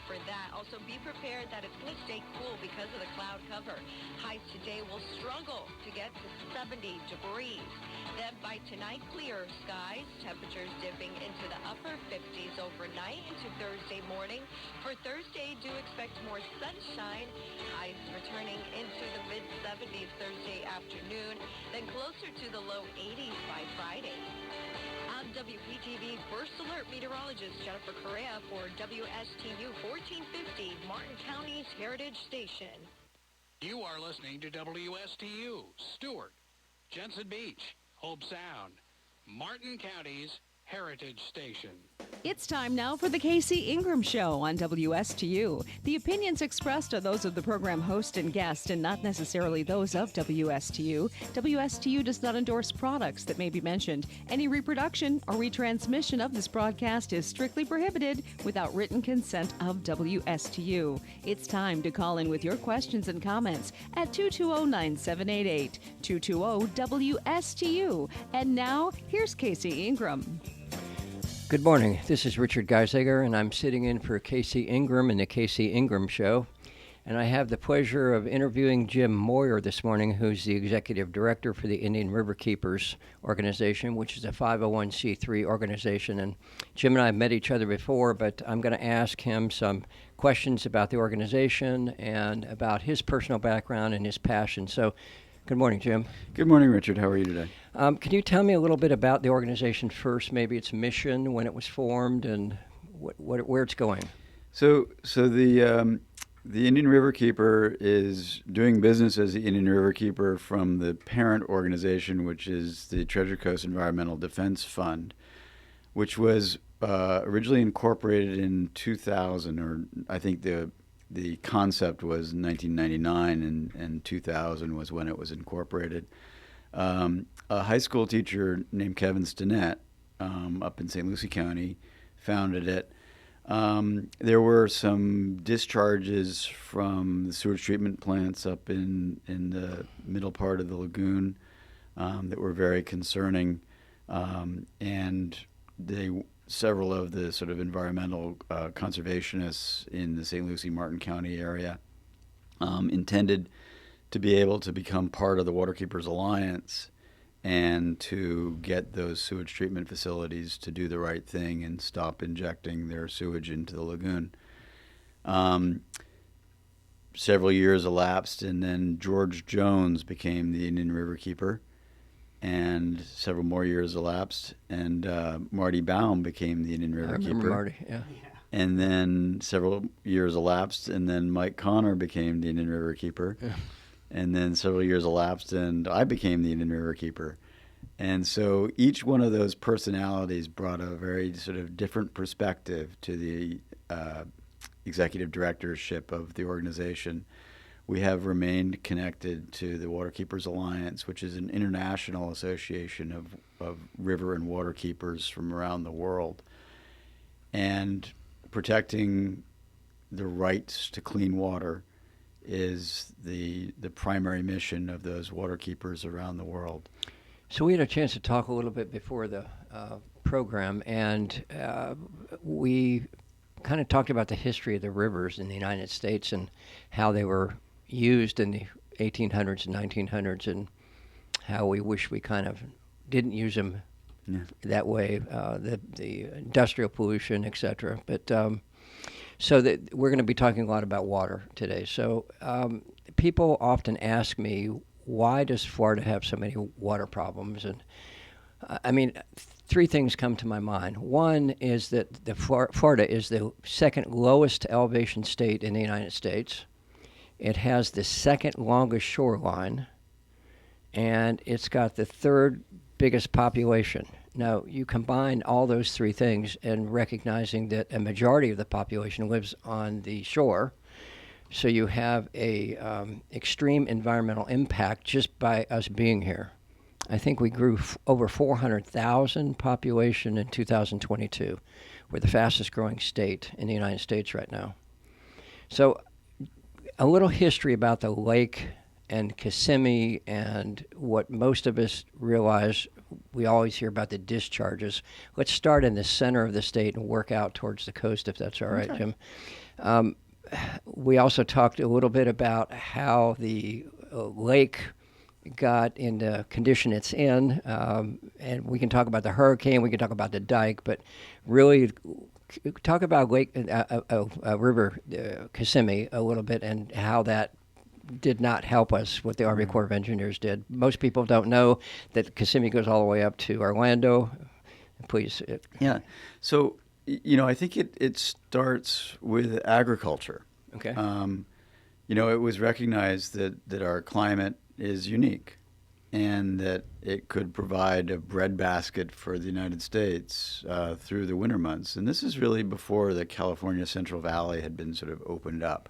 for that. Also, be prepared that it's going to stay cool because of the cloud cover. Highs today will struggle to get to 70 degrees. Then by tonight, clear skies. Temperatures dipping into the upper 50s overnight into Thursday morning. For Thursday, do expect more sunshine. Highs returning into the mid-70s Thursday afternoon. Then closer to the low 80s by Friday. I'm WPTV First Alert meteorologist Jennifer Correa for WSTU 1450, Martin County's Heritage Station. You are listening to WSTU, Stewart, Jensen Beach, Hope Sound, Martin County's Heritage Station. It's time now for the Casey Ingram Show on WSTU. The opinions expressed are those of the program host and guest and not necessarily those of WSTU. WSTU does not endorse products that may be mentioned. Any reproduction or retransmission of this broadcast is strictly prohibited without written consent of WSTU. It's time to call in with your questions and comments at 220-9788, 220-WSTU. And now, here's Casey Ingram. Good morning. This is Richard Geisiger, and I'm sitting in for Casey Ingram in the Casey Ingram Show. And I have the pleasure of interviewing Jim Moyer this morning, who's the Executive Director for the Indian River Keepers Organization, which is a 501c3 organization. And Jim and I have met each other before, but I'm going to ask him some questions about the organization and about his personal background and his passion. So, good morning, Jim. Good morning, Richard. How are you today? Can you tell me a little bit about the organization first, maybe its mission, when it was formed, and where it's going? So the Indian River Keeper is doing business as the Indian River Keeper from the parent organization, which is the Treasure Coast Environmental Defense Fund, which was originally incorporated in 2000, or I think the concept was 1999, and 2000 was when it was incorporated. A high school teacher named Kevin Stinnett up in St. Lucie County founded it. There were some discharges from the sewage treatment plants up in the middle part of the lagoon that were very concerning, and several of the sort of environmental conservationists in the St. Lucie Martin County area intended to be able to become part of the Waterkeepers Alliance and to get those sewage treatment facilities to do the right thing and stop injecting their sewage into the lagoon. Several years elapsed, and then George Jones became the Indian River Keeper, and several more years elapsed, and Marty Baum became the Indian River Keeper. Marty, yeah. And then several years elapsed, and then Mike Connor became the Indian River Keeper. Yeah. And then several years elapsed, and I became the Indian River Keeper. And so each one of those personalities brought a very sort of different perspective to the executive directorship of the organization. We have remained connected to the Waterkeepers Alliance, which is an international association of river and water keepers from around the world. And protecting the rights to clean water is the primary mission of those water keepers around the world. So we had a chance to talk a little bit before the program, and we kind of talked about the history of the rivers in the United States and how they were used in the 1800s and 1900s, and how we wish we kind of didn't use them that way, the industrial pollution, et cetera. But so that we're going to be talking a lot about water today. So people often ask me, why does Florida have so many water problems? And I mean, three things come to my mind. One is that Florida is the second lowest elevation state in the United States. It has the second longest shoreline, and it's got the third biggest population. Now, you combine all those three things and recognizing that a majority of the population lives on the shore, so you have a extreme environmental impact just by us being here. I think we grew over 400,000 population in 2022. We're the fastest growing state in the United States right now. So a little history about the lake and Kissimmee, and what most of us realize, we always hear about the discharges. Let's start in the center of the state and work out towards the coast, if that's all right, Jim. We also talked a little bit about how the lake got in the condition it's in, and we can talk about the hurricane, we can talk about the dike, but really talk about River Kissimmee a little bit and how that did not help us, what the Army Corps of Engineers did. Most people don't know that Kissimmee goes all the way up to Orlando. Please. Yeah. So, I think it starts with agriculture. Okay. It was recognized that our climate is unique and that it could provide a breadbasket for the United States through the winter months. And this is really before the California Central Valley had been sort of opened up.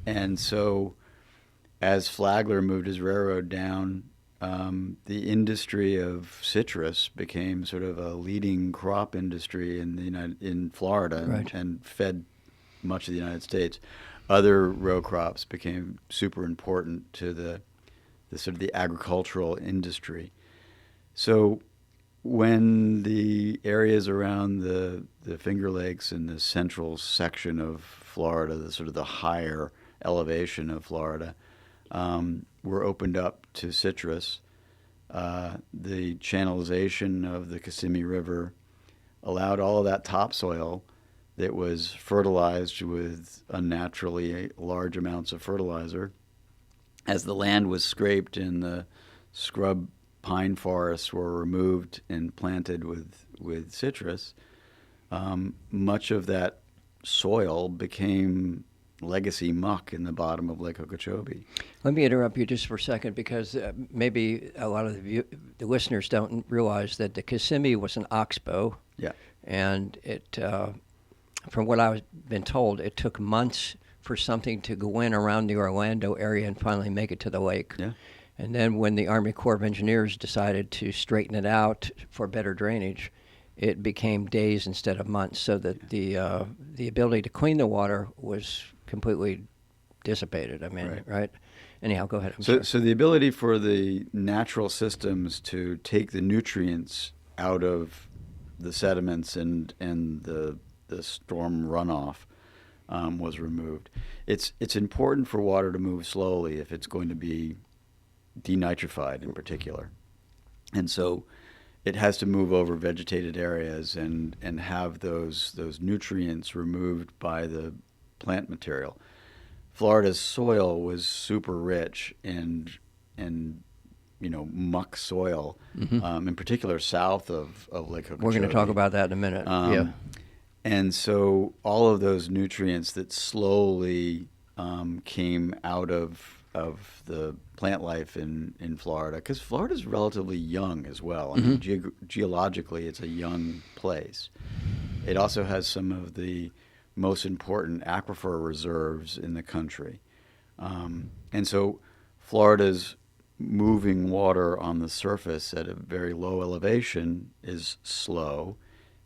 And so as Flagler moved his railroad down, the industry of citrus became sort of a leading crop industry in Florida, right, and fed much of the United States. Other row crops became super important to the sort of the agricultural industry. So when the areas around the Finger Lakes and the central section of Florida, the sort of the higher elevation of Florida, were opened up to citrus, the channelization of the Kissimmee River allowed all of that topsoil that was fertilized with unnaturally large amounts of fertilizer. As the land was scraped and the scrub pine forests were removed and planted with citrus, much of that soil became legacy muck in the bottom of Lake Okeechobee. Let me interrupt you just for a second, because maybe a lot of the listeners don't realize that the Kissimmee was an oxbow. Yeah. And it, from what I've been told, it took months for something to go in around the Orlando area and finally make it to the lake. Yeah. And then when the Army Corps of Engineers decided to straighten it out for better drainage, it became days instead of months, so that the ability to clean the water was completely dissipated. I mean, right? Anyhow, go ahead. So the ability for the natural systems to take the nutrients out of the sediments and the storm runoff was removed. It's important for water to move slowly if it's going to be denitrified in particular. And so it has to move over vegetated areas and have those nutrients removed by the plant material. Florida's soil was super rich and muck soil, in particular south of Lake Okeechobee. We're going to talk about that in a minute. Yeah. And so all of those nutrients that slowly came out of the plant life in Florida, because Florida's relatively young as well. I mean, geologically, it's a young place. It also has some of the most important aquifer reserves in the country. And so Florida's moving water on the surface at a very low elevation is slow.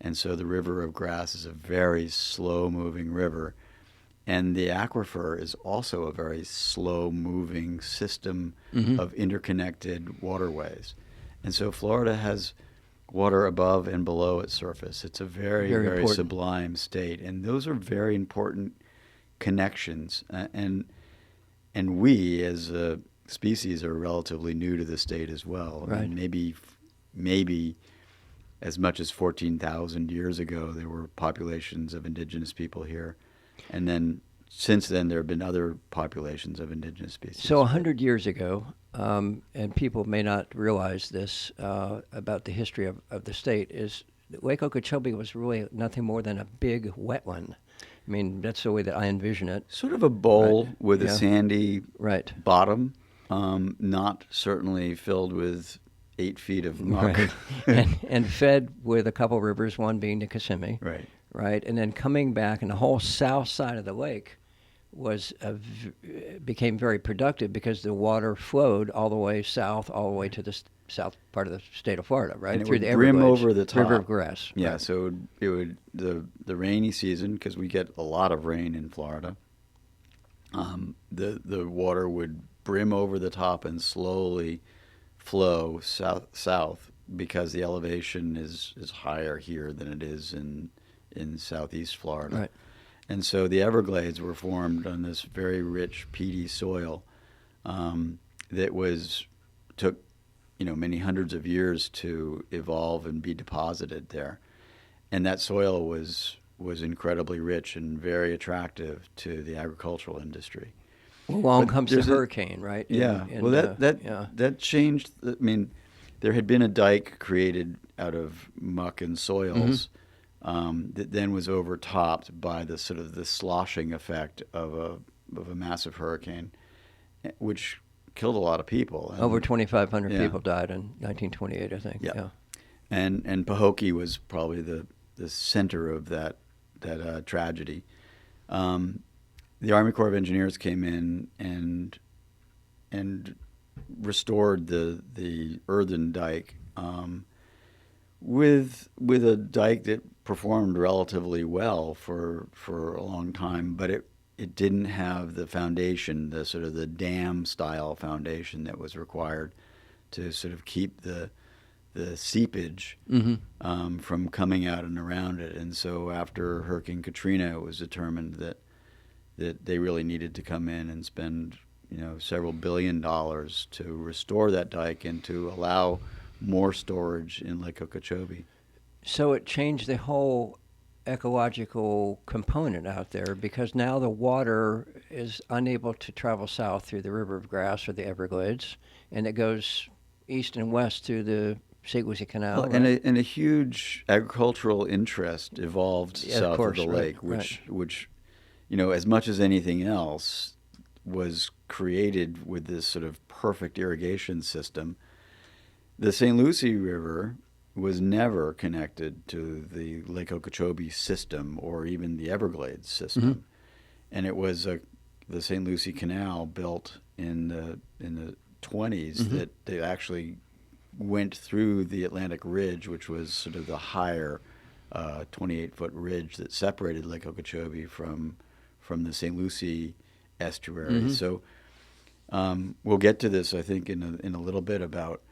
And so the River of Grass is a very slow-moving river. And the aquifer is also a very slow-moving system of interconnected waterways. And so Florida has water above and below its surface. It's a very, very sublime state. And those are very important connections. And we, as a species, are relatively new to the state as well. Right. I mean, maybe as much as 14,000 years ago, there were populations of indigenous people here. And then since then, there have been other populations of indigenous species. So 100 years ago, and people may not realize this about the history of the state, is that Lake Okeechobee was really nothing more than a big wetland. I mean, that's the way that I envision it. Sort of a bowl with a sandy bottom, not certainly filled with 8 feet of muck. and fed with a couple rivers, one being the Kissimmee. Right, and then coming back, and the whole south side of the lake became very productive because the water flowed all the way south, all the way to the south part of the state of Florida, right? And through the Everglades, brim over the top. River of Grass. Yeah, right. so it would the rainy season, because we get a lot of rain in Florida. The water would brim over the top and slowly flow south because the elevation is higher here than it is in southeast Florida. Right. And so the Everglades were formed on this very rich peaty soil that took many hundreds of years to evolve and be deposited there. And that soil was incredibly rich and very attractive to the agricultural industry. Well, along comes the hurricane, right? That changed. I mean, there had been a dike created out of muck and soils that then was overtopped by the sort of the sloshing effect of a massive hurricane, which killed a lot of people. Over 2,500 people died in 1928, I think. Yeah. And Pahokee was probably the center of that tragedy. The Army Corps of Engineers came in and restored the earthen dike with a dike that performed relatively well for a long time, but it didn't have the foundation, the sort of the dam style foundation that was required to sort of keep the seepage from coming out and around it. And so after Hurricane Katrina, it was determined that they really needed to come in and spend several $1 billion to restore that dike and to allow more storage in Lake Okeechobee. So it changed the whole ecological component out there, because now the water is unable to travel south through the River of Grass or the Everglades, and it goes east and west through the St. Lucie Canal. Well, right? and a huge agricultural interest evolved south of the lake, which as much as anything else, was created with this sort of perfect irrigation system. The St. Lucie River was never connected to the Lake Okeechobee system or even the Everglades system. And it was the St. Lucie Canal built in the 20s that they actually went through the Atlantic Ridge, which was sort of the higher 28-foot ridge that separated Lake Okeechobee from the St. Lucie estuary. So we'll get to this, I think, in a little bit about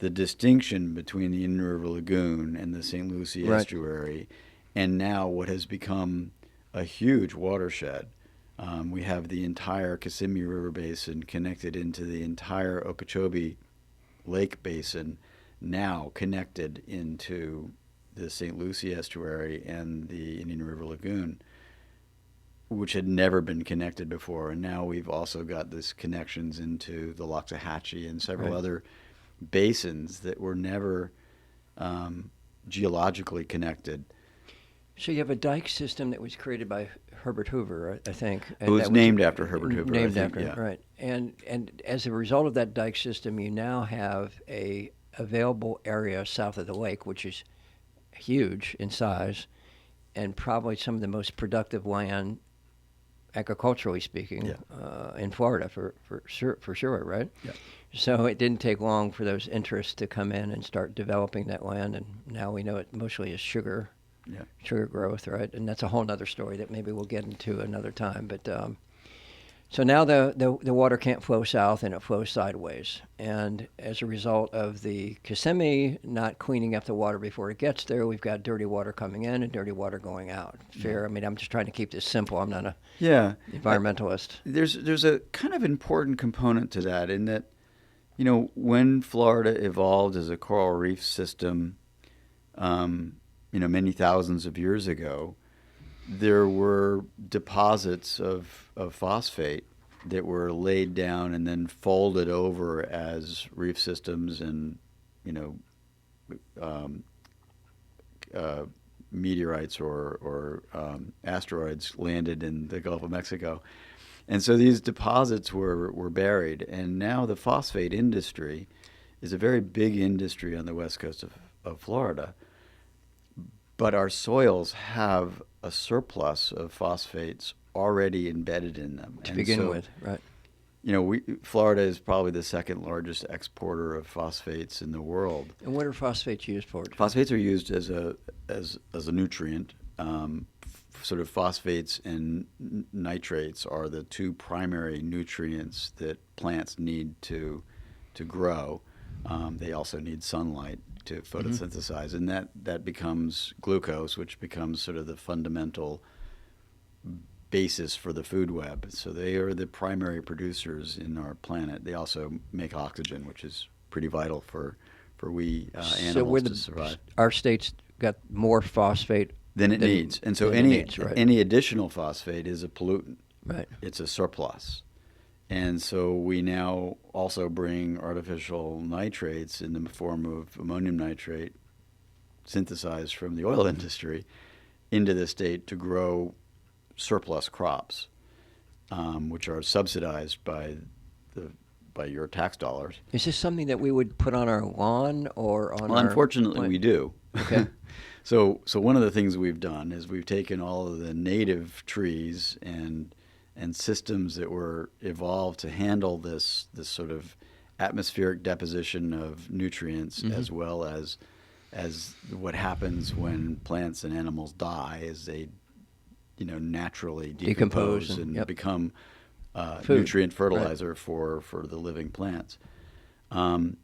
the distinction between the Indian River Lagoon and the St. Lucie estuary, and now what has become a huge watershed. We have the entire Kissimmee River Basin connected into the entire Okeechobee Lake Basin, now connected into the St. Lucie estuary and the Indian River Lagoon, which had never been connected before. And now we've also got this connections into the Loxahatchee and several other basins that were never geologically connected. So you have a dike system that was created by Herbert Hoover, I think. It was named after Herbert Hoover. Named after him, right. And as a result of that dike system, you now have a available area south of the lake, which is huge in size, and probably some of the most productive land, agriculturally speaking, in Florida for sure, right? Yeah. So it didn't take long for those interests to come in and start developing that land, and now we know it mostly is sugar growth, right? And that's a whole other story that maybe we'll get into another time. But so now the water can't flow south, and it flows sideways. And as a result of the Kissimmee not cleaning up the water before it gets there, we've got dirty water coming in and dirty water going out. Fair? I mean, I'm just trying to keep this simple. I'm not a environmentalist. There's a kind of important component to that, in that, when Florida evolved as a coral reef system, many thousands of years ago, there were deposits of phosphate that were laid down and then folded over as reef systems and, meteorites or asteroids landed in the Gulf of Mexico. And so these deposits were buried, and now the phosphate industry is a very big industry on the west coast of Florida. But our soils have a surplus of phosphates already embedded in them. To begin with, right. Florida is probably the second largest exporter of phosphates in the world. And what are phosphates used for? Phosphates are used as a nutrient. Sort of phosphates and nitrates are the two primary nutrients that plants need to grow. They also need sunlight to photosynthesize, and that becomes glucose, which becomes sort of the fundamental basis for the food web. So they are the primary producers in our planet. They also make oxygen, which is pretty vital for we animals to survive. Our state's got more phosphate than it needs. And so any additional phosphate is a pollutant. Right. It's a surplus. And so we now also bring artificial nitrates in the form of ammonium nitrate synthesized from the oil industry into the state to grow surplus crops, which are subsidized by your tax dollars. Is this something that we would put on our lawn or on Well, our unfortunately, plant? we do. Okay. So one of the things we've done is we've taken all of the native trees and systems that were evolved to handle this sort of atmospheric deposition of nutrients, as well as what happens when plants and animals die as they naturally decompose and become nutrient fertilizer for the living plants. And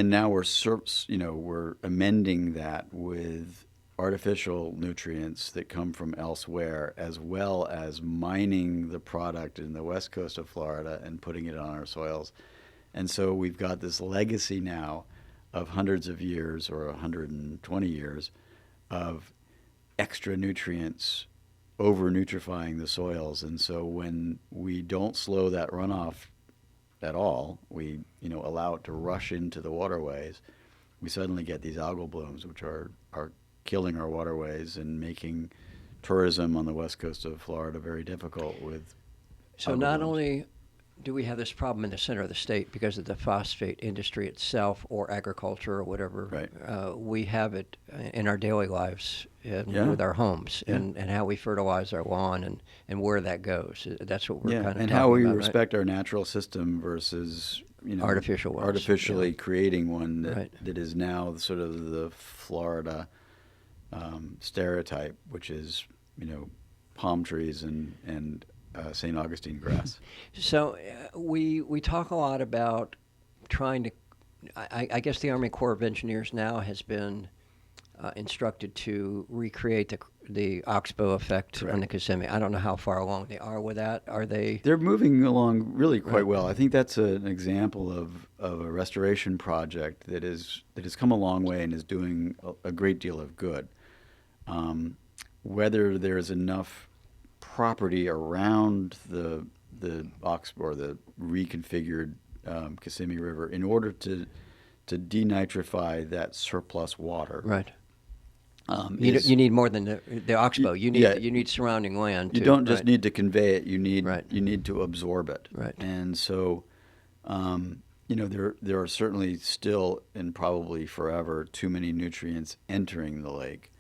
now we're amending that with artificial nutrients that come from elsewhere, as well as mining the product in the west coast of Florida and putting it on our soils. And so we've got this legacy now of hundreds of years or 120 years of extra nutrients over-nutrifying the soils. And so when we don't slow that runoff at all, we allow it to rush into the waterways, we suddenly get these algal blooms, which are killing our waterways and making tourism on the west coast of Florida very difficult with So algal not blooms. only do we have this problem in the center of the state because of the phosphate industry itself or agriculture or whatever, Right. We have it in our daily lives with our homes and how we fertilize our lawn and where that goes. That's what we're kind of and talking how we about, respect our natural system versus Artificial ones, artificially creating one that, Right. that is now sort of the Florida stereotype, which is palm trees and St. Augustine grass. So we talk a lot about trying to. I guess the Army Corps of Engineers now has been instructed to recreate the oxbow effect on the Kissimmee. I don't know how far along they are with that. Are they? They're moving along really quite Right. well. I think that's an example of a restoration project that has come a long way and is doing a great deal of good. Whether there's enough property around the oxbow or the reconfigured Kissimmee River in order to denitrify that surplus water. Right. You need more than the oxbow. You need surrounding land. You don't just need to convey it. You need Right. you need to absorb it. Right. And so, there are certainly still and probably forever too many nutrients entering the lake,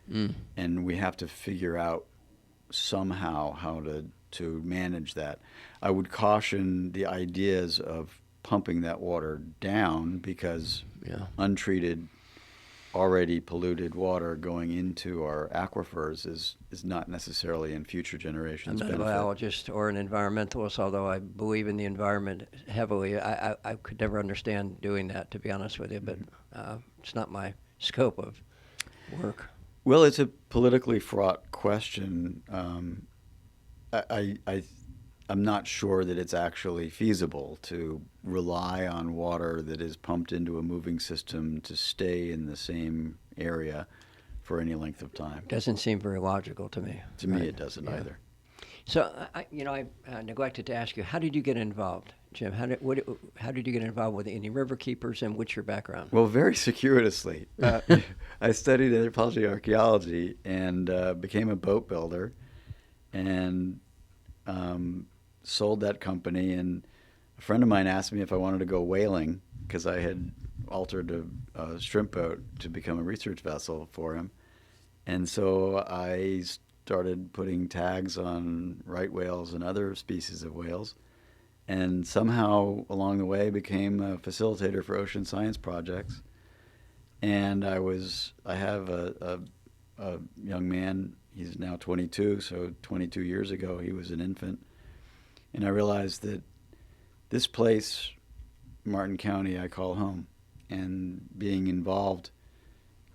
and we have to figure out somehow how to manage that. I would caution the ideas of pumping that water down because untreated, already polluted water going into our aquifers is not necessarily in future generations' I'm not benefit. a biologist or an environmentalist, although I believe in the environment heavily. I could never understand doing that, to be honest with you, but it's not my scope of work. Well, it's a politically fraught question. I'm not sure that it's actually feasible to rely on water that is pumped into a moving system to stay in the same area for any length of time. Doesn't seem very logical to me. To me, it doesn't either. So, I neglected to ask you, how did you get involved, Jim? How did you get involved with the Indian River Keepers, and what's your background? Well, very circuitously. I studied anthropology and archaeology and became a boat builder and sold that company. And a friend of mine asked me if I wanted to go whaling because I had altered a shrimp boat to become a research vessel for him. And so I started putting tags on right whales and other species of whales, and somehow along the way became a facilitator for ocean science projects. And I have a young man, he's now 22, so 22 years ago he was an infant. And I realized that this place, Martin County, I call home. And being involved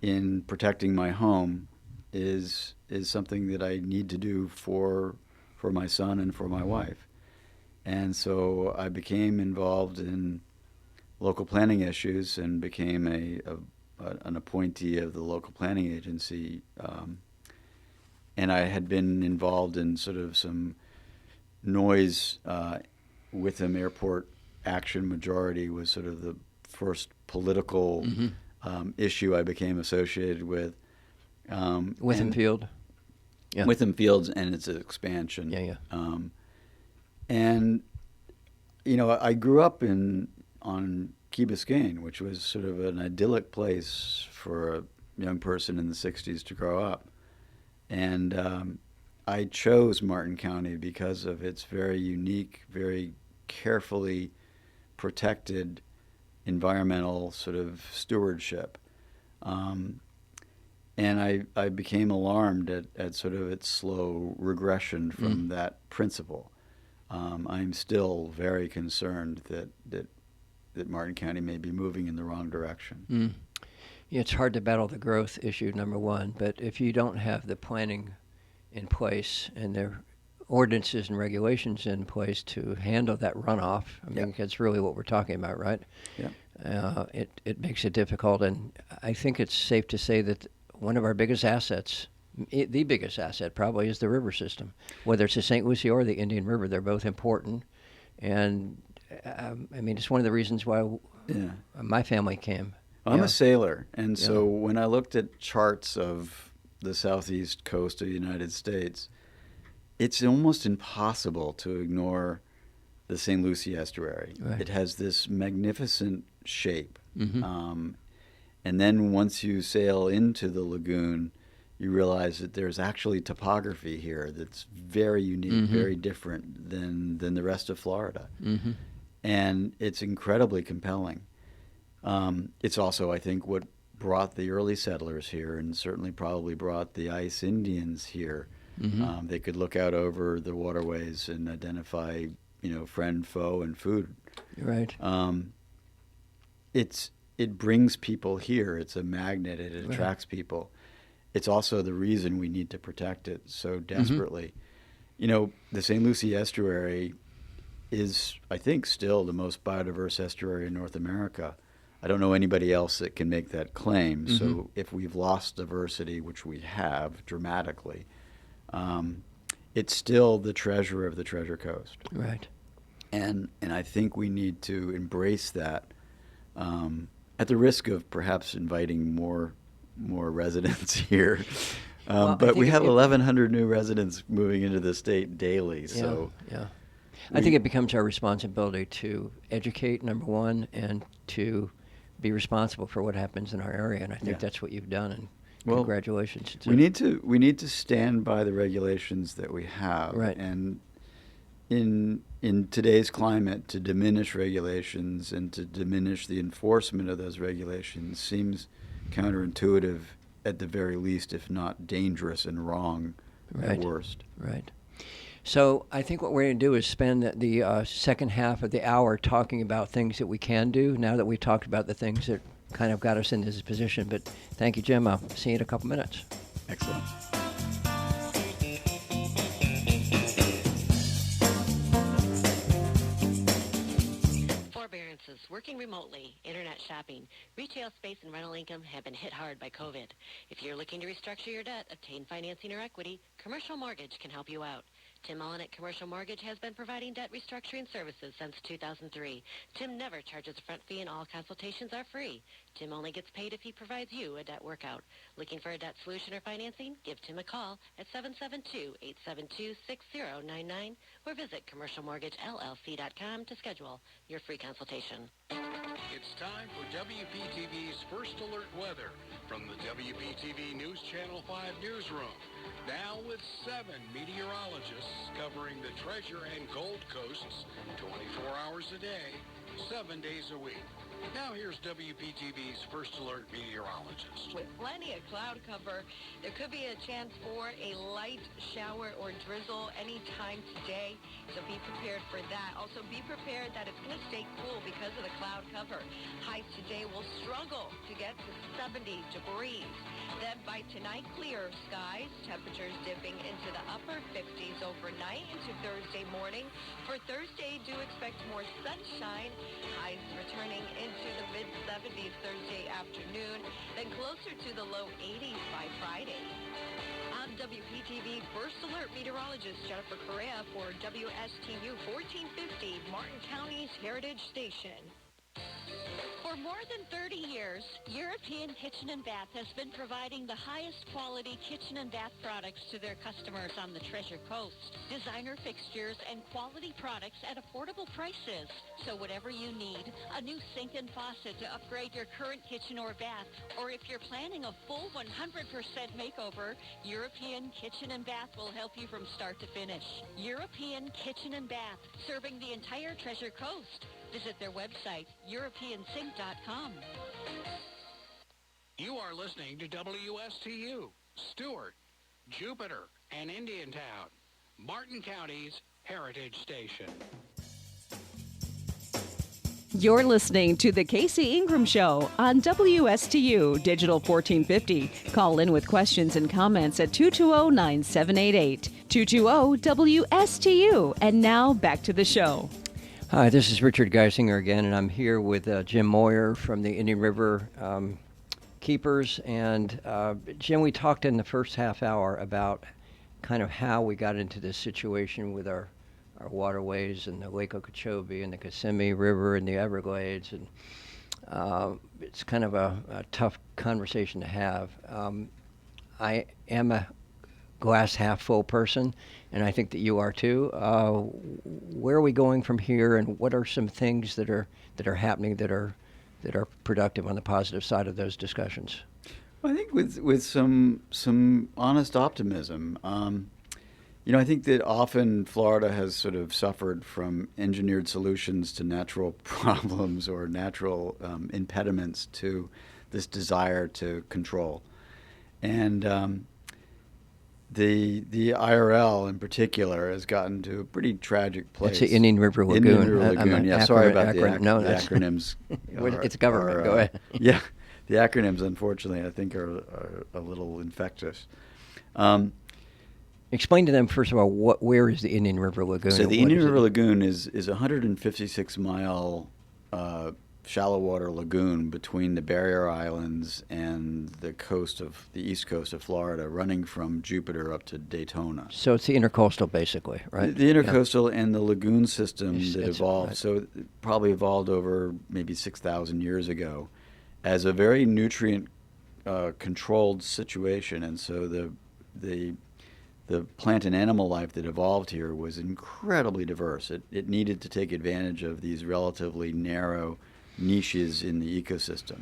in protecting my home is something that I need to do for for my son and for my wife. And so I became involved in local planning issues and became an appointee of the local planning agency. And I had been involved in sort of some noise. Witham Airport Action Majority was sort of the first political issue I became associated with. Witham Field. Yeah. Witham Fields and its expansion. Yeah, yeah. And, you know, I grew up on Key Biscayne, which was sort of an idyllic place for a young person in the 60s to grow up. And I chose Martin County because of its very unique, very carefully protected environmental sort of stewardship. And I became alarmed at sort of its slow regression from that principle. I'm still very concerned that Martin County may be moving in the wrong direction. Yeah, it's hard to battle the growth issue, number one, but if you don't have the planning in place and their ordinances and regulations in place to handle that runoff, I mean, that's really what we're talking about, right? Yeah. It makes it difficult, and I think it's safe to say that one of our biggest assets, the biggest asset probably, is the river system. Whether it's the St. Lucie or the Indian River, they're both important. And I mean, it's one of the reasons why my family came. I'm a sailor, and so when I looked at charts of the southeast coast of the United States, it's almost impossible to ignore the St. Lucie estuary. Right. It has this magnificent shape. And then once you sail into the lagoon, you realize that there's actually topography here that's very unique, very different than the rest of Florida. And it's incredibly compelling. It's also, I think, what brought the early settlers here, and certainly probably brought the ice Indians here. They could look out over the waterways and identify, you know, friend, foe, and food. Right. It brings people here. It's a magnet. It attracts people. It's also the reason we need to protect it so desperately. You know, the St. Lucie estuary is, I think, still the most biodiverse estuary in North America. I don't know anybody else that can make that claim. So if we've lost diversity, which we have dramatically, it's still the treasure of the Treasure Coast. Right. And I think we need to embrace that, at the risk of perhaps inviting more residents here. But we have 1,100 new residents moving into the state daily. So I think it becomes our responsibility to educate, number one, and to be responsible for what happens in our area. And I think that's what you've done. And congratulations. We need to stand by the regulations that we have. Right. And in today's climate, to diminish regulations and to diminish the enforcement of those regulations seems counterintuitive at the very least, if not dangerous and wrong at worst. Right. So I think what we're going to do is spend the second half of the hour talking about things that we can do now that we've talked about the things that kind of got us in this position. But thank you, Jim. I'll see you in a couple minutes. Excellent. Forbearances, working remotely, internet shopping, retail space, and rental income have been hit hard by COVID. If you're looking to restructure your debt, obtain financing or equity, Commercial Mortgage can help you out. Tim Mullen at Commercial Mortgage has been providing debt restructuring services since 2003. Tim never charges a front fee and all consultations are free. Tim only gets paid if he provides you a debt workout. Looking for a debt solution or financing? Give Tim a call at 772-872-6099 or visit commercialmortgagellc.com to schedule your free consultation. It's time for WPTV's First Alert Weather from the WPTV News Channel 5 newsroom. Now with 7 meteorologists covering the Treasure and Gold Coasts 24 hours a day, 7 days a week. Now here's WPTV's First Alert meteorologist. With plenty of cloud cover, there could be a chance for a light shower or drizzle anytime today, so be prepared for that. Also, be prepared that it's going to stay cool because of the cloud cover. Highs today will struggle to get to 70 degrees. Then by tonight, clear skies, temperatures dipping into the upper 50s overnight into Thursday morning. For Thursday, do expect more sunshine. Highs returning into the mid-70s Thursday afternoon, then closer to the low 80s by Friday. I'm WPTV First Alert meteorologist Jennifer Correa for WSTU 1450, Martin County's Heritage Station. For more than 30 years, European Kitchen and Bath has been providing the highest quality kitchen and bath products to their customers on the Treasure Coast. Designer fixtures and quality products at affordable prices. So whatever you need, a new sink and faucet to upgrade your current kitchen or bath, or if you're planning a full 100% makeover, European Kitchen and Bath will help you from start to finish. European Kitchen and Bath, serving the entire Treasure Coast. Visit their website, EuropeanSink.com. You are listening to WSTU, Stewart, Jupiter, and Indiantown, Martin County's Heritage Station. You're listening to The Casey Ingram Show on WSTU Digital 1450. Call in with questions and comments at 220-9788. 220-WSTU. And now back to the show. Hi, this is Richard Geisinger again, and I'm here with Jim Moyer from the Indian River Keepers. And Jim, we talked in the first half hour about kind of how we got into this situation with our waterways and the Lake Okeechobee and the Kissimmee River and the Everglades. And it's kind of a tough conversation to have. I am a glass half full person, and I think that you are too. Where are we going from here, and what are some things that are happening that are productive on the positive side of those discussions? Well, I think with some honest optimism. I think that often Florida has sort of suffered from engineered solutions to natural problems or natural impediments to this desire to control, and The IRL in particular has gotten to a pretty tragic place. It's the Indian River Lagoon. Indian River Lagoon. Yeah, sorry about the acronyms. It's government. Go ahead. Yeah, the acronyms, unfortunately, I think are a little infectious. Explain to them first of all where is the Indian River Lagoon? So the Indian River Lagoon is a 156-mile shallow water lagoon between the Barrier Islands and the east coast of Florida, running from Jupiter up to Daytona. So it's the intercoastal, basically, right? The intercoastal and the lagoon system that evolved. Right. So it probably evolved over maybe 6,000 years ago as a very nutrient controlled situation, and so the plant and animal life that evolved here was incredibly diverse. It needed to take advantage of these relatively narrow niches in the ecosystem.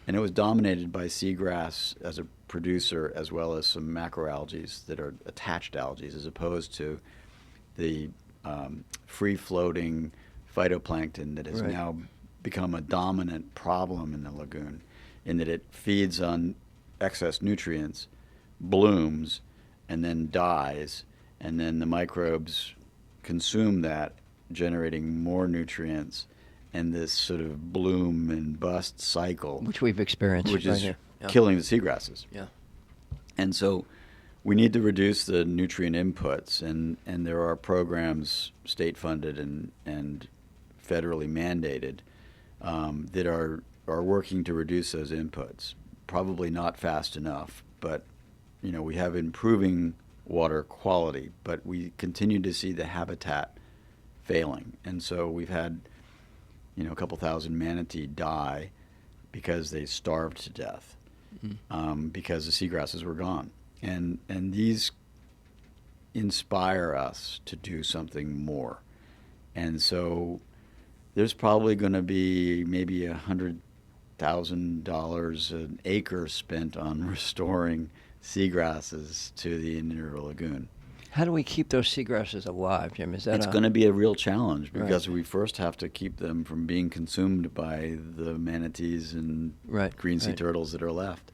And it was dominated by seagrass as a producer, as well as some macroalgae that are attached algae, as opposed to the free-floating phytoplankton that has now become a dominant problem in the lagoon, in that it feeds on excess nutrients, blooms, and then dies, and then the microbes consume that, generating more nutrients, and this sort of bloom and bust cycle, which we've experienced, which right is here. killing the seagrasses. Yeah. And so we need to reduce the nutrient inputs, and there are programs, state-funded and federally mandated, that are working to reduce those inputs. Probably not fast enough, but we have improving water quality, but we continue to see the habitat failing. And so we've had a couple thousand manatee die because they starved to death, because the seagrasses were gone. And these inspire us to do something more. And so there's probably going to be maybe $100,000 an acre spent on restoring seagrasses to the Indian River Lagoon. How do we keep those seagrasses alive, Jim? Is that It's going to be a real challenge because we first have to keep them from being consumed by the manatees and green sea turtles that are left.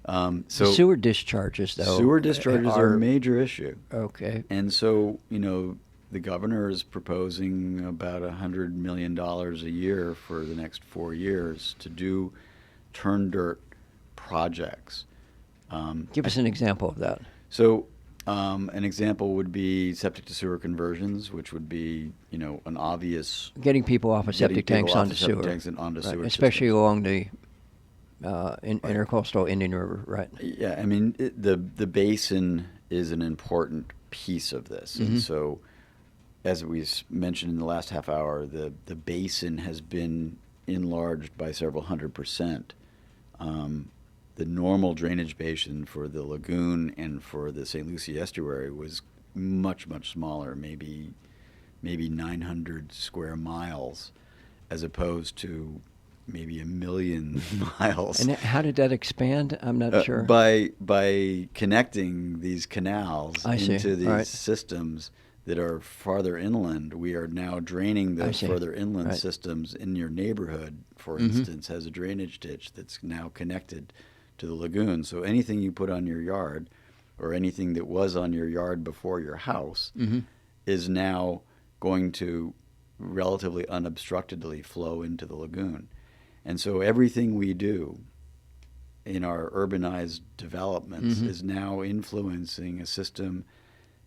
So the sewer discharges, though. Sewer discharges are a major issue. Okay. And so, the governor is proposing about $100 million a year for the next 4 years to do turn dirt projects. Give us an example of that. So an example would be septic to sewer conversions, which would be, an obvious... Getting people off of septic tanks onto sewer. Tanks and onto sewer especially systems. Along the intercoastal Indian River, right? Yeah, I mean, the basin is an important piece of this. And so, as we mentioned in the last half hour, the basin has been enlarged by several 100%. The normal drainage basin for the lagoon and for the St. Lucie estuary was much, much smaller, maybe 900 square miles, as opposed to maybe 1 million miles. And how did that expand? I'm not sure. By connecting these canals into these systems that are farther inland, we are now draining those further inland systems in your neighborhood, for instance, has a drainage ditch that's now connected to the lagoon. So anything you put on your yard or anything that was on your yard before your house is now going to relatively unobstructedly flow into the lagoon. And so everything we do in our urbanized developments is now influencing a system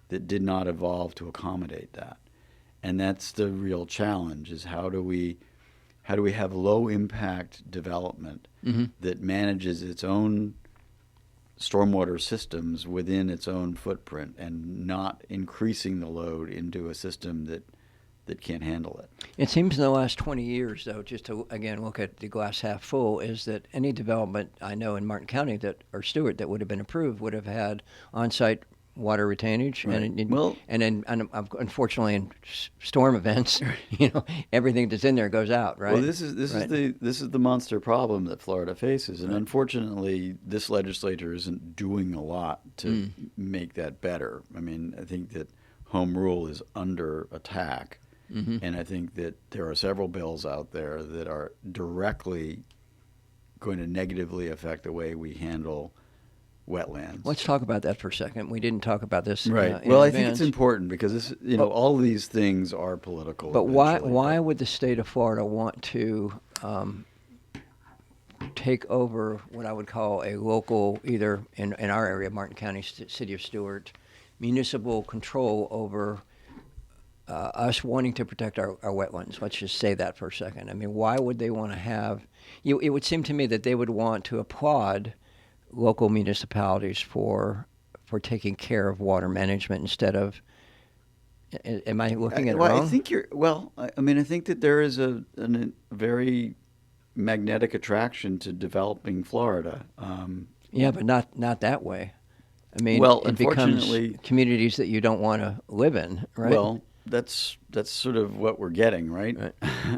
that did not evolve to accommodate that. And that's the real challenge, is how do we have low impact development that manages its own stormwater systems within its own footprint and not increasing the load into a system that can't handle it. It seems in the last 20 years, though, just to, again, look at the glass half full, is that any development I know in Martin County or Stewart that would have been approved would have had on-site water retainage, and unfortunately in storm events, everything that's in there goes out, right? Well, this is the monster problem that Florida faces, and unfortunately, this legislature isn't doing a lot to make that better. I mean, I think that home rule is under attack. And I think that there are several bills out there that are directly going to negatively affect the way we handle wetlands. Let's talk about that for a second. We didn't talk about this. Right. Well, I think it's important because this, all these things are political. But why would the state of Florida want to take over what I would call a local, either in our area, Martin County, City of Stewart, municipal control over us wanting to protect our wetlands? Let's just say that for a second. I mean, why would they want to have... It would seem to me that they would want to applaud local municipalities for taking care of water management instead of... Am I looking at it wrong? I think you're... Well, I mean, I think that there is a very magnetic attraction to developing Florida. Yeah, but not that way. I mean, well, it unfortunately, becomes communities that you don't want to live in, right? Well, that's sort of what we're getting, right?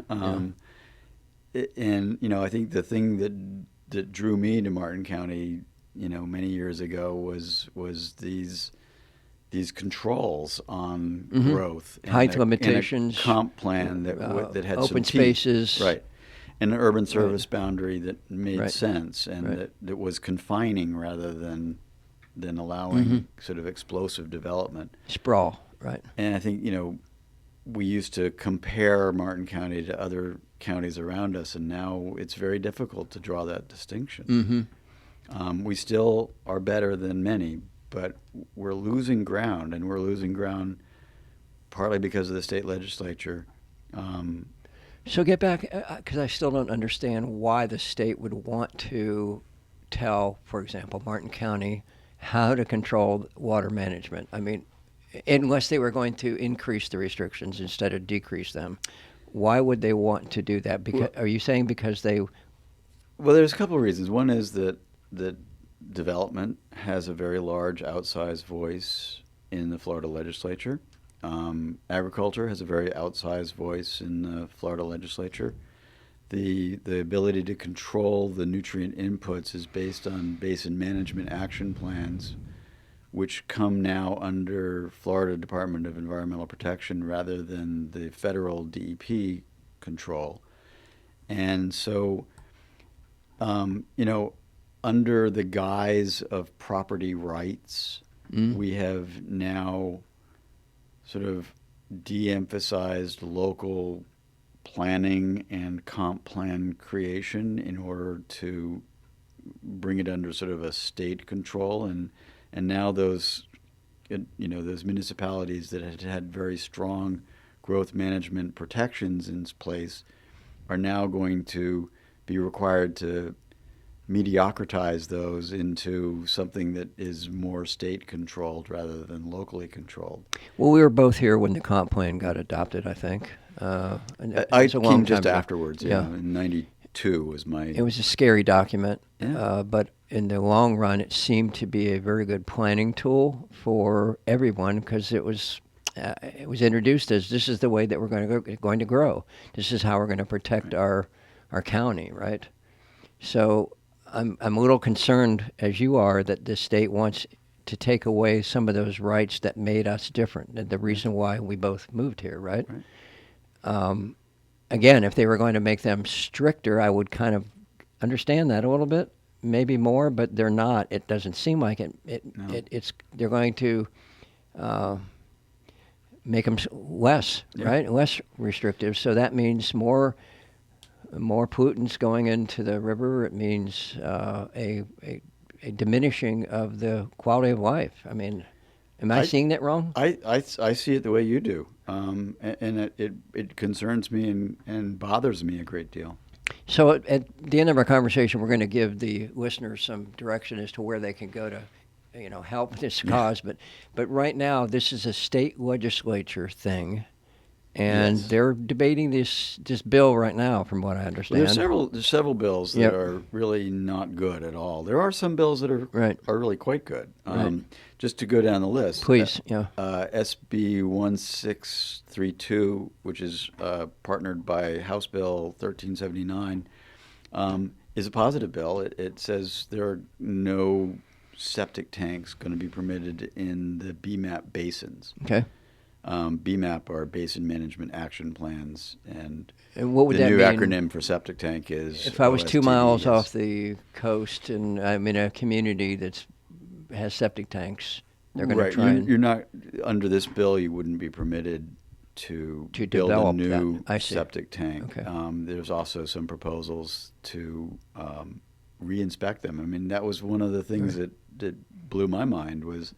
And I think the thing that drew me to Martin County, many years ago was these controls on growth, and height limitations, and a comp plan that had open some spaces, teeth, right, and an urban service boundary that made sense and that was confining rather than allowing sort of explosive development. Sprawl, right. And I think, we used to compare Martin County to other counties around us, and now it's very difficult to draw that distinction. We still are better than many, but we're losing ground, and we're losing ground partly because of the state legislature. So get back, because I still don't understand why the state would want to tell, for example, Martin County how to control water management. I mean, unless they were going to increase the restrictions instead of decrease them. Why would they want to do that? Because are you saying because they... Well, there's a couple of reasons. One is that development has a very large outsized voice in the Florida legislature. Agriculture has a very outsized voice in the Florida legislature. The ability to control the nutrient inputs is based on basin management action plans, which come now under Florida Department of Environmental Protection rather than the federal DEP control. And so, under the guise of property rights, we have now sort of de-emphasized local planning and comp plan creation in order to bring it under sort of a state control, and now those municipalities that had very strong growth management protections in place are now going to be required to mediocritize those into something that is more state controlled rather than locally controlled. Well, we were both here when the comp plan got adopted, I think. I came just afterwards. Yeah. In '92 was my. It was a scary document, Yeah. but in the long run, it seemed to be a very good planning tool for everyone because it was introduced as this is the way that we're going to grow. This is how we're going to protect our county, right? So I'm a little concerned, as you are, that the state wants to take away some of those rights that made us different, and the reason why we both moved here, right? Again, if they were going to make them stricter, I would kind of understand that a little bit, maybe more, but they're not. It doesn't seem like it. They're going to make them less, right? Less restrictive. So that means more pollutants going into the river. It means a diminishing of the quality of life. I mean, am I seeing that wrong? I see it the way you do, and it concerns me and bothers me a great deal. So at the end of our conversation, we're going to give the listeners some direction as to where they can go to, help this cause. But right now, this is a state legislature thing. And they're debating this bill right now, from what I understand. Well, there's several bills that are really not good at all. There are some bills that are really quite good. Just to go down the list, please. SB 1632, which is partnered by House Bill 1379, is a positive bill. It says there are no septic tanks going to be permitted in the BMAP basins. Okay. BMAP are Basin Management Action Plans, and what would the that new mean? acronym for septic tank is. If I was 2 miles OSTD, off the coast and I'm in a community that has septic tanks, they're going to try You're not under this bill. You wouldn't be permitted to build a new septic tank. Okay. There's also some proposals to re-inspect them. I mean, that was one of the things that blew my mind was.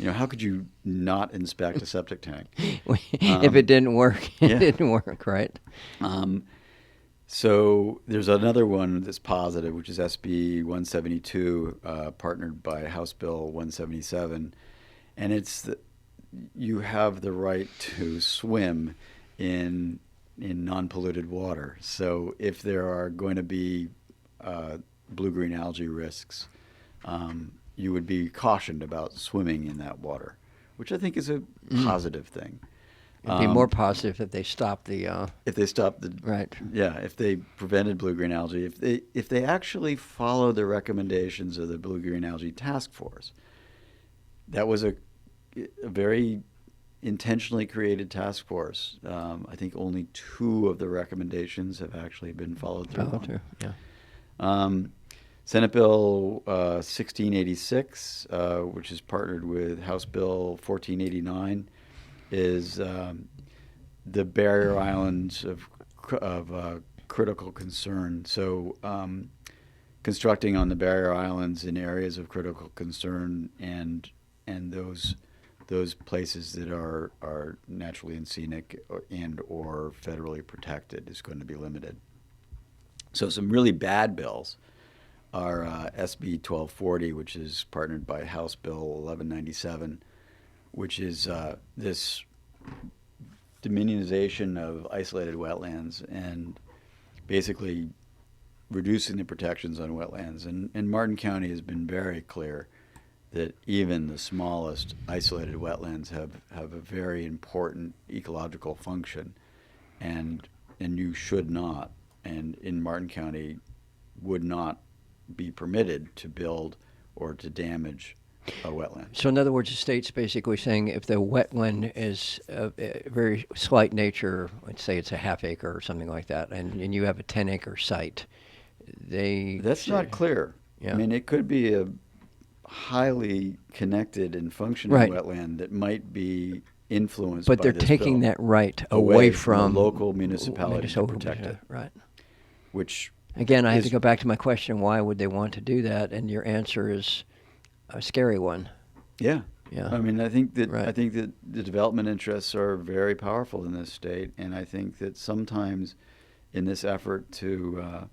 How could you not inspect a septic tank? If it didn't work, it didn't work, right? So there's another one that's positive, which is SB 172, partnered by House Bill 177, and it's you have the right to swim in non-polluted water. So if there are going to be blue-green algae risks, you would be cautioned about swimming in that water, which I think is a positive thing. It'd be more positive if they stopped the. If they stopped the. Right. Yeah, if they prevented blue-green algae, if they actually followed the recommendations of the Blue-Green Algae Task Force, that was a very intentionally created task force. I think only 2 of the recommendations have actually been followed through. Yeah. Senate Bill 1686, which is partnered with House Bill 1489, is the barrier islands of critical concern. So constructing on the barrier islands in areas of critical concern and those places that are naturally and scenic or federally protected is going to be limited. So some really bad bills are SB 1240, which is partnered by House Bill 1197, which is this diminutization of isolated wetlands and basically reducing the protections on wetlands. And Martin County has been very clear that even the smallest isolated wetlands have a very important ecological function, and you should not, and in Martin County would not be permitted to build or to damage a wetland. So in other words, the state's basically saying if the wetland is of a very slight nature, let's say it's a half acre or something like that, and you have a 10-acre site, That's not clear. Yeah. I mean, it could be a highly connected and functioning Right. wetland that might be influenced but by they're this taking bill that right away from the local municipality to protect it, Right. which Again, I have is- to go back to my question: why would they want to do that? And your answer is a scary one. Yeah. Yeah. I mean, I think that Right. the development interests are very powerful in this state, and I think that sometimes in this effort to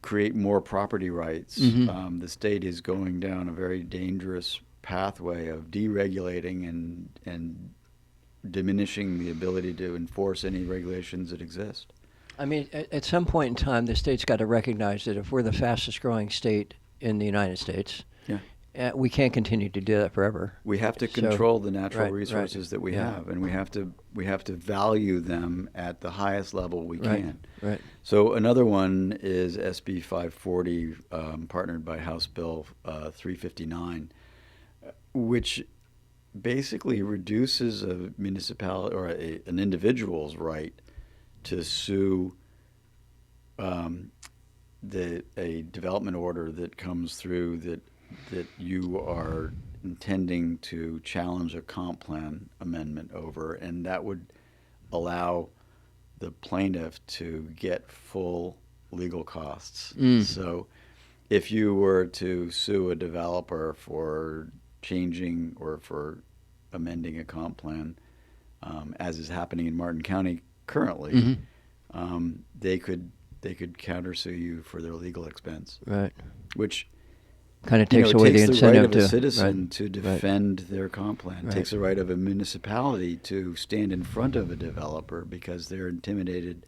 create more property rights, Mhm. the state is going down a very dangerous pathway of deregulating and diminishing the ability to enforce any regulations that exist. I mean, at some point in time, the state's got to recognize that if we're the fastest growing state in the United States, we can't continue to do that forever. We have to So- control the natural right, resources right. that we Yeah. have, and we have to value them at the highest level we Right, can. right. So another one is SB 540, partnered by House Bill 359, which basically reduces a municipality or an individual's right to sue a development order that comes through that you are intending to challenge a comp plan amendment over, and that would allow the plaintiff to get full legal costs. So if you were to sue a developer for changing or for amending a comp plan, as is happening in Martin County currently, they could countersue you for their legal expense, Right. which Kind of takes away the takes incentive the right of to a citizen right. to defend their comp plan. Right. Takes the right of a municipality to stand in front of a developer because they're intimidated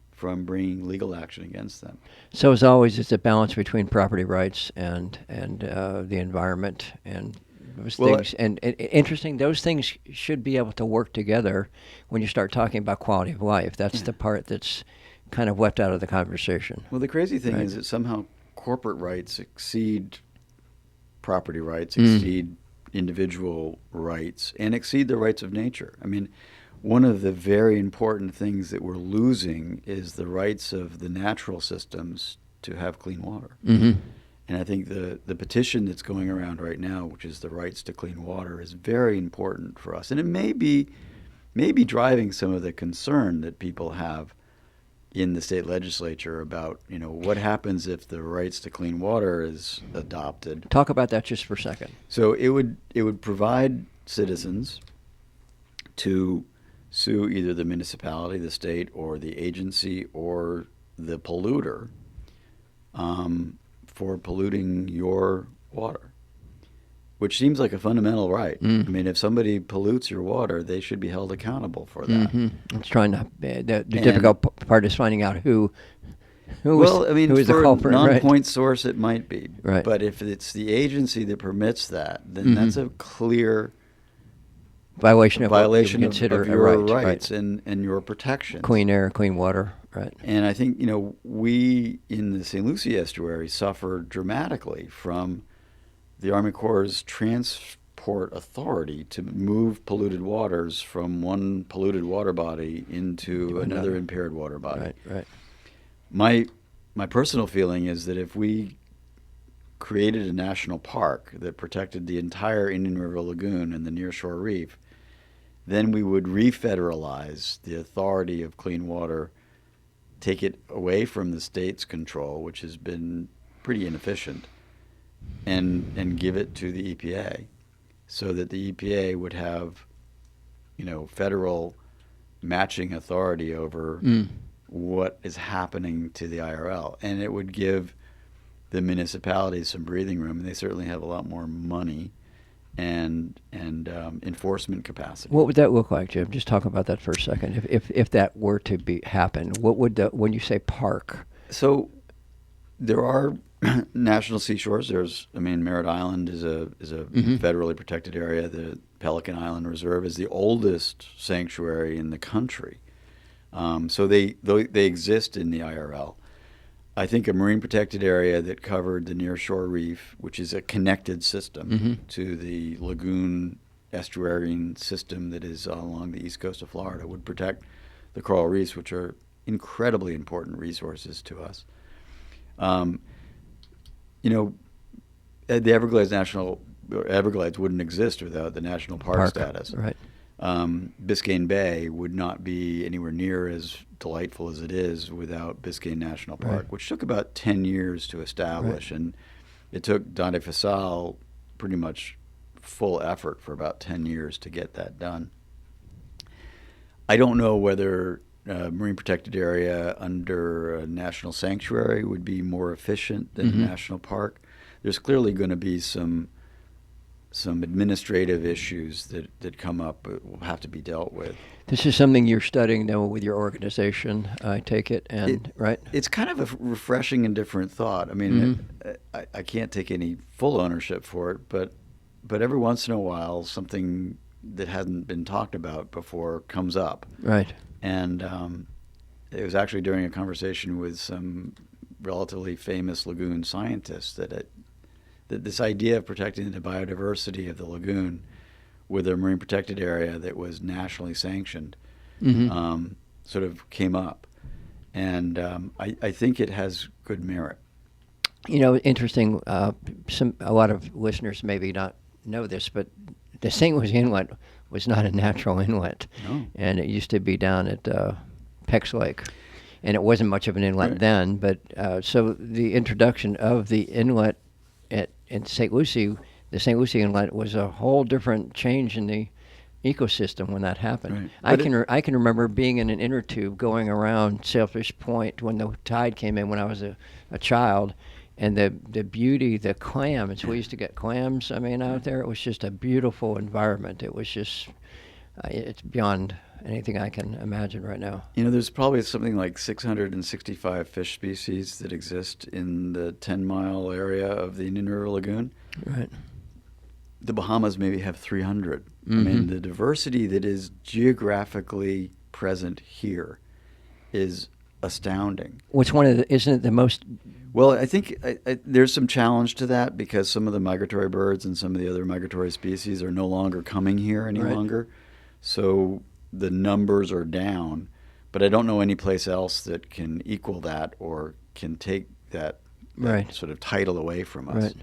from bringing legal action against them. So as always, it's a balance between property rights and the environment and those Well, things. And interesting, those things should be able to work together when you start talking about quality of life. That's the part that's kind of left out of the conversation. Well, the crazy thing Right. is that somehow corporate rights exceed property rights, exceed individual rights, and exceed the rights of nature. I mean, one of the very important things that we're losing is the rights of the natural systems to have clean water. Mm-hmm. And I think the petition that's going around right now, which is the rights to clean water, is very important for us. And it may be driving some of the concern that people have in the state legislature about, what happens if the rights to clean water is adopted. Talk about that just for a second. So it would provide citizens to sue either the municipality, the state, or the agency, or the polluter for polluting your water, which seems like a fundamental right. I mean, if somebody pollutes your water, they should be held accountable for that. Mm-hmm. It's trying to. The difficult part is finding out who Well, I mean, who is the for a culprit, non-point source, it might be. Right. But if it's the agency that permits that, then that's a clear violation of what you violation consider of a your right, rights and your protections. Clean air, clean water, right? And I think, we in the St. Lucie estuary suffer dramatically from the Army Corps' transport authority to move polluted waters from one polluted water body into another impaired water body. Right. My personal feeling is that if we created a national park that protected the entire Indian River Lagoon and the nearshore reef, then we would refederalize the authority of clean water, take it away from the state's control, which has been pretty inefficient, and give it to the EPA, so that the EPA would have, federal matching authority over what is happening to the IRL, and it would give the municipalities some breathing room, and they certainly have a lot more money and enforcement capacity. What would that look like, Jim? Just talk about that for a second. If that were to happen, what would when you say park? So there are national seashores. Merritt Island is a federally protected area. The Pelican Island Reserve is the oldest sanctuary in the country. So they exist in the IRL. I think a marine protected area that covered the nearshore reef, which is a connected system to the lagoon estuarine system that is along the east coast of Florida, would protect the coral reefs, which are incredibly important resources to us. The Everglades wouldn't exist without the national park status. Right. Biscayne Bay would not be anywhere near as delightful as it is without Biscayne National Park, which took about 10 years to establish, and it took Dante Fasal pretty much full effort for about 10 years to get that done. I don't know whether a marine protected area under a national sanctuary would be more efficient than a national park. There's clearly going to be some administrative issues that come up that will have to be dealt with. This is something you're studying now with your organization, I take it, right? It's kind of a refreshing and different thought. I mean, I can't take any full ownership for it, but every once in a while, something that hadn't been talked about before comes up. Right. And it was actually during a conversation with some relatively famous lagoon scientists that this idea of protecting the biodiversity of the lagoon with a marine protected area that was nationally sanctioned sort of came up. And I think it has good merit. Interesting, a lot of listeners maybe not know this, but the St. Lucie Inlet was not a natural inlet. No. And it used to be down at Peck's Lake. And it wasn't much of an inlet then, but so the introduction of the inlet in St. Lucie, the St. Lucie Inlet, was a whole different change in the ecosystem when that happened. Right. I can remember being in an inner tube going around Sailfish Point when the tide came in when I was a child, and the beauty, the clams. We used to get clams, out there. It was just a beautiful environment. It was just, it's beyond anything I can imagine right now. There's probably something like 665 fish species that exist in the 10-mile area of the Indian River Lagoon. Right. The Bahamas maybe have 300. I mean, the diversity that is geographically present here is astounding. Isn't it the most? Well, I think there's some challenge to that because some of the migratory birds and some of the other migratory species are no longer coming here any longer. So the numbers are down, but I don't know any place else that can equal that or can take that sort of title away from us. Right.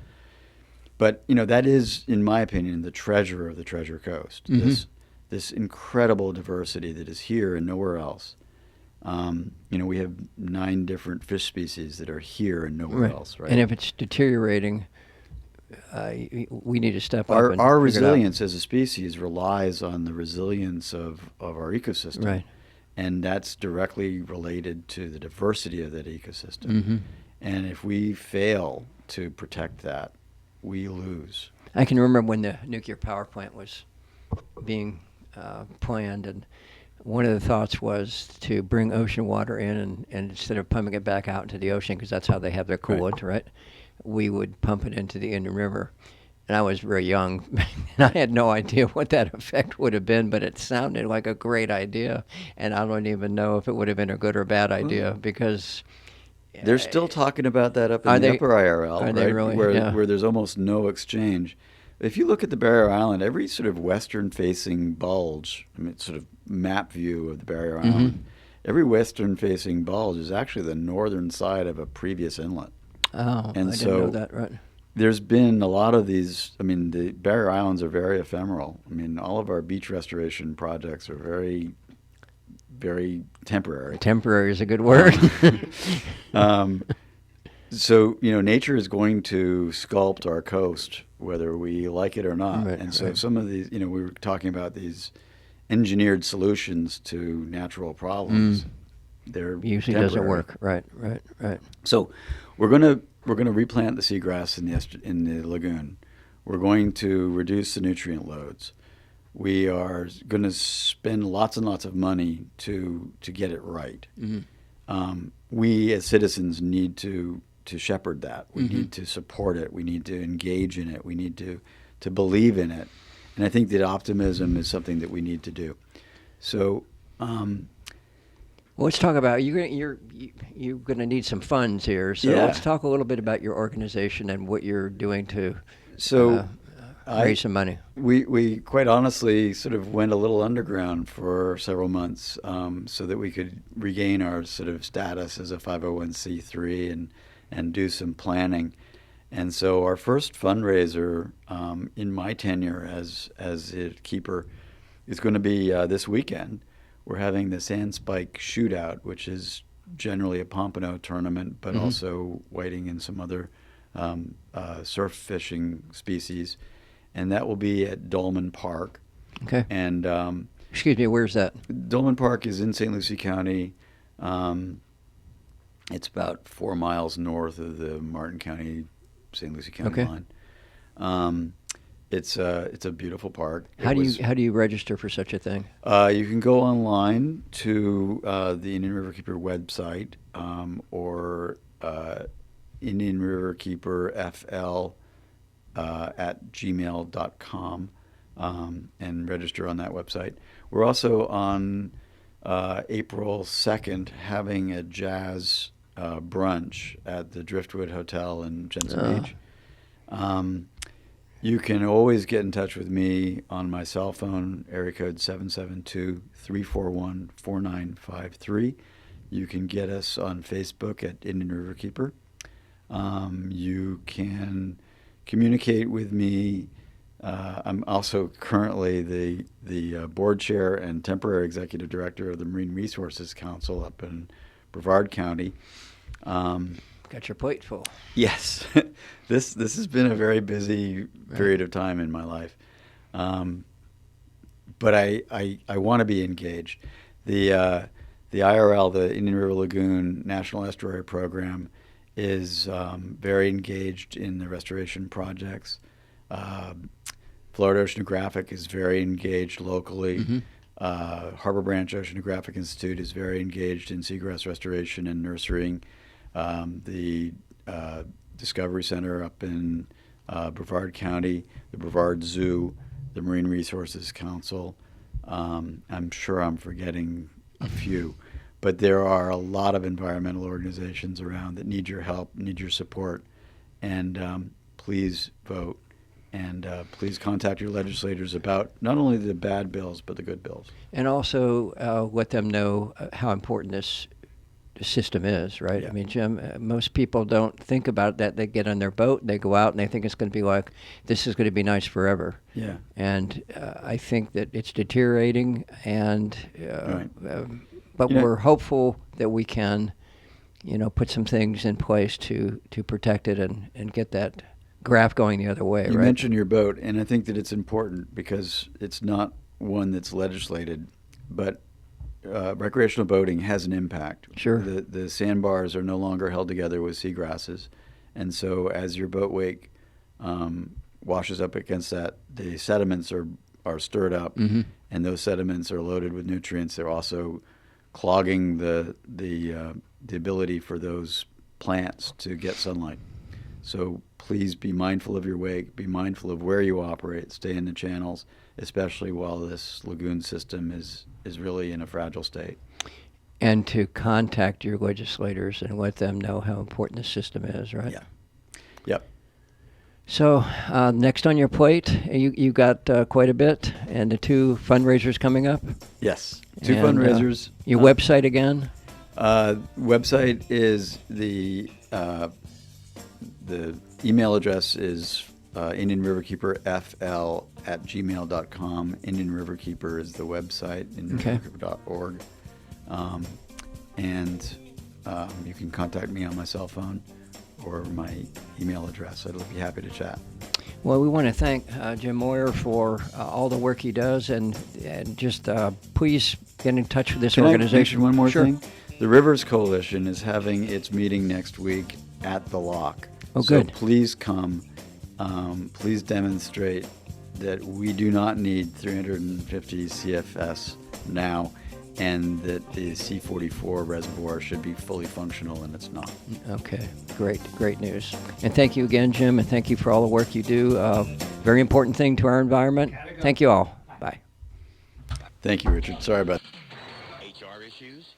But that is, in my opinion, the treasure of the Treasure Coast. This incredible diversity that is here and nowhere else. We have 9 different fish species that are here and nowhere else. Right. And if it's deteriorating, we need to step up. Our resilience as a species relies on the resilience of our ecosystem. Right. And that's directly related to the diversity of that ecosystem. And if we fail to protect that, we lose. I can remember when the nuclear power plant was being planned, and one of the thoughts was to bring ocean water in, and instead of pumping it back out into the ocean, because that's how they have their coolant, right? We would pump it into the Indian River. And I was very young, and I had no idea what that effect would have been, but it sounded like a great idea, and I don't even know if it would have been a good or bad idea, because they're still talking about that up in the upper IRL, are they really? Where there's almost no exchange. If you look at the Barrier Island, every sort of western-facing bulge, sort of map view of the Barrier Island, every western-facing bulge is actually the northern side of a previous inlet. Oh, and I didn't know that, right. There's been a lot of these, the Barrier Islands are very ephemeral. All of our beach restoration projects are very, very temporary. Temporary is a good word. So, nature is going to sculpt our coast, whether we like it or not. Right, and so some of these, we were talking about these engineered solutions to natural problems. They're usually temporary. doesn't work. Right. So we're going to replant the seagrass in the lagoon. We're going to reduce the nutrient loads. We are going to spend lots and lots of money to get it right. We as citizens need to shepherd that. We need to support it. We need to engage in it. We need to believe in it. And I think that optimism is something that we need to do. So Well, let's talk about you're going to need some funds here. So Yeah. let's talk a little bit about your organization and what you're doing to raise some money. We quite honestly sort of went a little underground for several months so that we could regain our sort of status as a 501c3 and do some planning. And so our first fundraiser in my tenure as a keeper is going to be this weekend. We're having the Sandspike Shootout, which is generally a pompano tournament, but also whiting and some other surf fishing species. And that will be at Dolman Park. Okay. And excuse me, where's that? Dolman Park is in St. Lucie County. It's about 4 miles north of the Martin County, St. Lucie County line. It's a beautiful park. How do you register for such a thing? You can go online to the Indian River Keeper website or Indian River Keeper FL at gmail.com and register on that website. We're also on April 2nd having a jazz brunch at the Driftwood Hotel in Jensen Beach. You can always get in touch with me on my cell phone, area code 772-341-4953. You can get us on Facebook at Indian River Keeper. You can communicate with me. I'm also currently the board chair and temporary executive director of the Marine Resources Council up in Brevard County. Got your plate full. Yes. This has been a very busy period of time in my life. But I want to be engaged. The IRL, the Indian River Lagoon National Estuary Program, is very engaged in the restoration projects. Florida Oceanographic is very engaged locally. Harbor Branch Oceanographic Institute is very engaged in seagrass restoration and nurserying. The Discovery Center up in Brevard County, the Brevard Zoo, the Marine Resources Council. I'm sure I'm forgetting a few, but there are a lot of environmental organizations around that need your help, need your support, and please vote. And please contact your legislators about not only the bad bills, but the good bills. And also let them know how important this system is, right? Yeah. I mean, Jim, most people don't think about that. They get on their boat, they go out, and they think it's going to be like, this is going to be nice forever. Yeah. And I think that it's deteriorating, and Right. but we're hopeful that we can, put some things in place to protect it and get that graph going the other way, You right? mentioned your boat, and I think that it's important because it's not one that's legislated, but recreational boating has an impact. Sure. The sandbars are no longer held together with seagrasses, and so as your boat wake washes up against that, the sediments are stirred up, and those sediments are loaded with nutrients. They're also clogging the ability for those plants to get sunlight. So please be mindful of your wake, be mindful of where you operate, stay in the channels, especially while this lagoon system is really in a fragile state. And to contact your legislators and let them know how important the system is, right? Yeah. Yep. So next on your plate, you got quite a bit, and the 2 fundraisers coming up. Yes. 2 And, fundraisers. Your website again? Website is the email address is IndianRiverKeeperFL@gmail.com. Indian River Keeper is the website, IndianRiverKeeper.org. And you can contact me on my cell phone or my email address. I'd be happy to chat. Well, we want to thank Jim Moyer for all the work he does, and just please get in touch with this Can organization. I mention one more Sure. thing? The Rivers Coalition is having its meeting next week at the Lock. Oh, so good. Please come. Please demonstrate that we do not need 350 CFS now, and that the C44 reservoir should be fully functional, and it's not. Okay, great news. And thank you again, Jim, and thank you for all the work you do. Very important thing to our environment. Thank you all. Bye. Thank you, Richard. Sorry about that. HR issues,